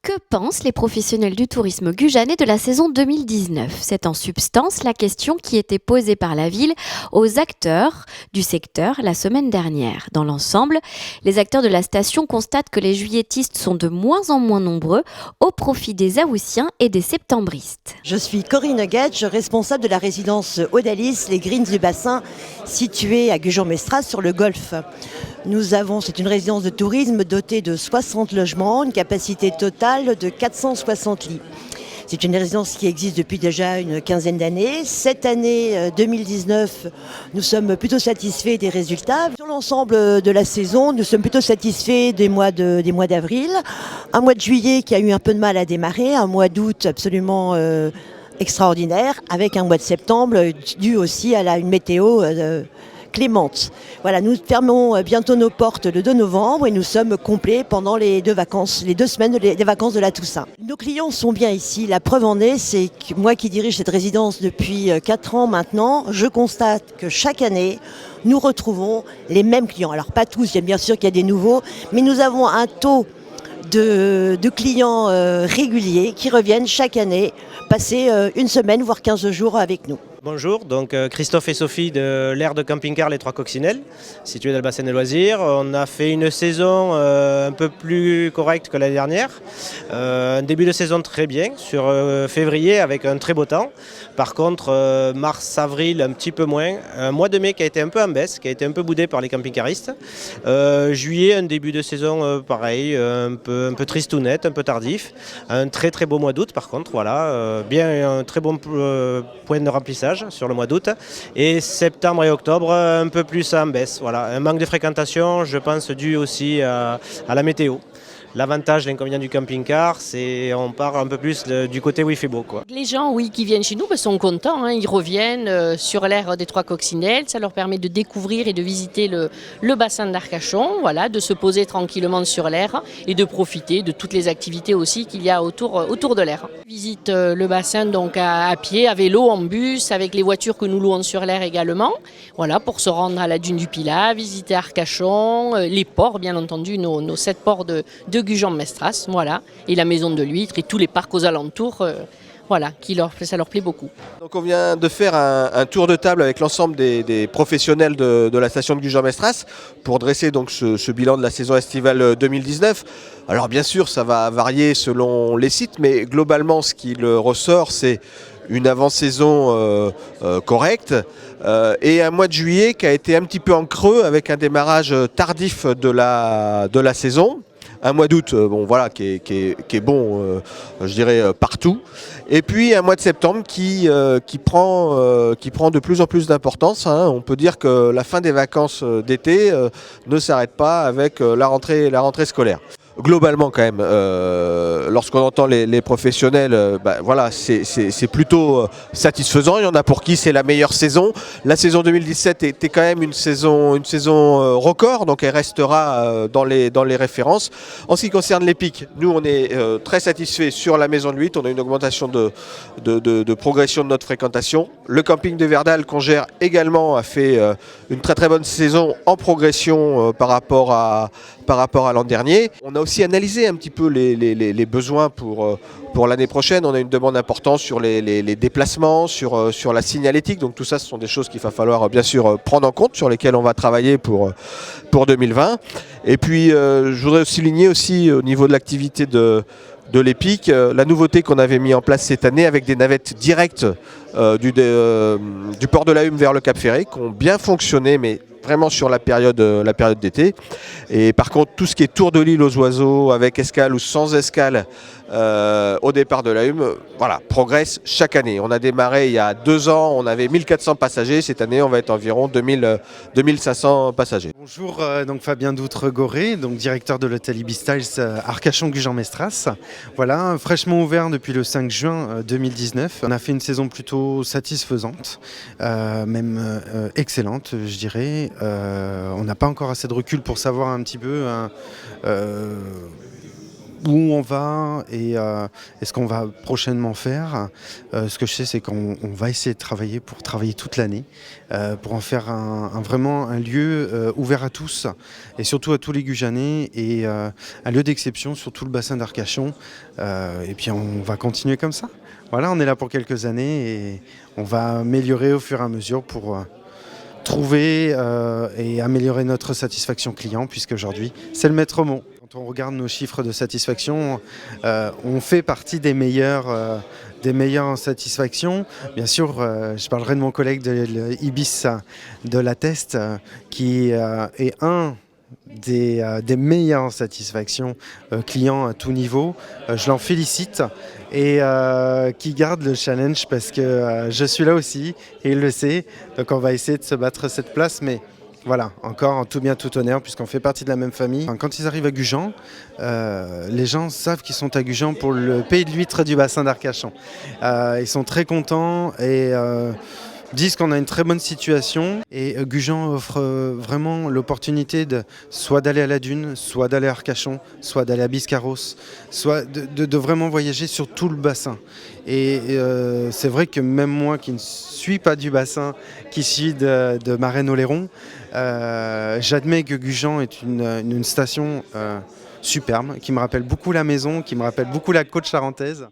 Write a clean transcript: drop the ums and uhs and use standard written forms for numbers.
Que pensent les professionnels du tourisme gujanais de la saison 2019? C'est en substance la question qui était posée par la ville aux acteurs du secteur la semaine dernière. Dans l'ensemble, les acteurs de la station constatent que les juilletistes sont de moins en moins nombreux au profit des Haussiens et des septembristes. Je suis Corinne Gage, responsable de la résidence Odalis, les Greens du Bassin, située à Gujan-Mestras sur le Golfe. C'est une résidence de tourisme dotée de 60 logements, une capacité totale de 460 lits. C'est une résidence qui existe depuis déjà une quinzaine d'années. Cette année 2019, nous sommes plutôt satisfaits des résultats. Sur l'ensemble de la saison, nous sommes plutôt satisfaits des mois d'avril. Un mois de juillet qui a eu un peu de mal à démarrer, un mois d'août absolument extraordinaire, avec un mois de septembre dû aussi à une météo clémente. Voilà, nous fermons bientôt nos portes le 2 novembre et nous sommes complets pendant les deux semaines des vacances de la Toussaint. Nos clients sont bien ici. La preuve en est, c'est que moi qui dirige cette résidence depuis 4 ans maintenant, je constate que chaque année, nous retrouvons les mêmes clients. Alors pas tous, bien sûr qu'il y a des nouveaux, mais nous avons un taux de clients réguliers qui reviennent chaque année passer une semaine, voire 15 jours avec nous. Bonjour, donc Christophe et Sophie de l'aire de camping-car Les Trois Coccinelles, située dans le bassin des loisirs. On a fait une saison un peu plus correcte que l'année dernière. Un début de saison très bien sur février avec un très beau temps. Par contre, mars-avril un petit peu moins. Un mois de mai qui a été un peu en baisse, qui a été un peu boudé par les camping-caristes. Juillet, un début de saison pareil, un peu tristounette, un peu tardif. Un très très beau mois d'août par contre, voilà. Bien un très bon point de remplissage sur le mois d'août, et septembre et octobre un peu plus en baisse. Voilà. Un manque de fréquentation, je pense, dû aussi à la météo. L'avantage, l'inconvénient du camping-car, c'est on part un peu plus du côté où il fait beau, quoi. Les gens, oui, qui viennent chez nous sont contents, ils reviennent sur l'aire des Trois Coccinelles. Ça leur permet de découvrir et de visiter le bassin d'Arcachon, voilà, de se poser tranquillement sur l'aire et de profiter de toutes les activités aussi qu'il y a autour de l'aire. Visite le bassin donc à pied, à vélo, en bus, avec les voitures que nous louons sur l'aire également, voilà, pour se rendre à la dune du Pilat, visiter Arcachon, les ports, bien entendu, nos 7 ports de Gujan-Mestras, voilà, et la maison de l'huître et tous les parcs aux alentours, voilà, ça leur plaît beaucoup. Donc on vient de faire un tour de table avec l'ensemble des professionnels de la station de Gujan-Mestras pour dresser donc ce bilan de la saison estivale 2019. Alors bien sûr, ça va varier selon les sites, mais globalement, ce qui le ressort, c'est une avant-saison correcte et un mois de juillet qui a été un petit peu en creux avec un démarrage tardif de la saison. Un mois d'août, bon voilà, qui est bon, je dirais partout. Et puis un mois de septembre qui prend de plus en plus d'importance. On peut dire que la fin des vacances d'été ne s'arrête pas avec la rentrée scolaire. Globalement quand même, lorsqu'on entend les professionnels, voilà, c'est plutôt satisfaisant. Il y en a pour qui c'est la meilleure saison. La saison 2017 était quand même une saison record, donc elle restera dans les références. En ce qui concerne les pics, nous on est très satisfaits sur la maison de l'huître. On a une augmentation de progression de notre fréquentation. Le camping de Verdal qu'on gère également a fait une très très bonne saison en progression par rapport à l'an dernier. On a aussi analysé un petit peu les besoins pour l'année prochaine. On a une demande importante sur les déplacements, sur la signalétique. Donc tout ça, ce sont des choses qu'il va falloir bien sûr prendre en compte, sur lesquelles on va travailler pour 2020. Et puis je voudrais souligner aussi au niveau de l'activité de l'EPIC, la nouveauté qu'on avait mis en place cette année avec des navettes directes du port de la Hume vers le Cap Ferré qui ont bien fonctionné, mais vraiment sur la période d'été. Et par contre, tout ce qui est tour de l'île aux oiseaux, avec escale ou sans escale, au départ de la Hume, voilà, progresse chaque année. On a démarré il y a 2 ans, on avait 1400 passagers. Cette année, on va être environ 2500 passagers. Bonjour, donc Fabien Doutre-Goré, donc directeur de l'hôtel Ibis Styles Arcachon-Gujan-Mestras. Voilà, fraîchement ouvert depuis le 5 juin 2019. On a fait une saison plutôt satisfaisante, même excellente, je dirais. On n'a pas encore assez de recul pour savoir un petit peu où on va et ce qu'on va prochainement faire. Ce que je sais, c'est qu'on va essayer de travailler pour travailler toute l'année, pour en faire vraiment un lieu ouvert à tous et surtout à tous les Gujanais et un lieu d'exception sur tout le bassin d'Arcachon. Et puis on va continuer comme ça. Voilà, on est là pour quelques années et on va améliorer au fur et à mesure pour trouver et améliorer notre satisfaction client, puisque aujourd'hui c'est le maître mot. Quand on regarde nos chiffres de satisfaction, on fait partie des meilleurs en satisfaction. Bien sûr, je parlerai de mon collègue de Ibis de la Teste, qui est un des meilleures satisfactions clients à tout niveau. Je l'en félicite et qui garde le challenge parce que je suis là aussi et il le sait. Donc on va essayer de se battre cette place, mais voilà, encore en tout bien tout honneur puisqu'on fait partie de la même famille. Quand ils arrivent à Gujan, les gens savent qu'ils sont à Gujan pour le pays de l'huître du bassin d'Arcachon. Ils sont très contents et disent qu'on a une très bonne situation et Gujan offre vraiment l'opportunité soit d'aller à la Dune, soit d'aller à Arcachon, soit d'aller à Biscarrosse, soit de vraiment voyager sur tout le bassin. Et c'est vrai que même moi qui ne suis pas du bassin, qui suis de Marennes-Oléron, j'admets que Gujan est une station superbe, qui me rappelle beaucoup la maison, qui me rappelle beaucoup la côte charentaise.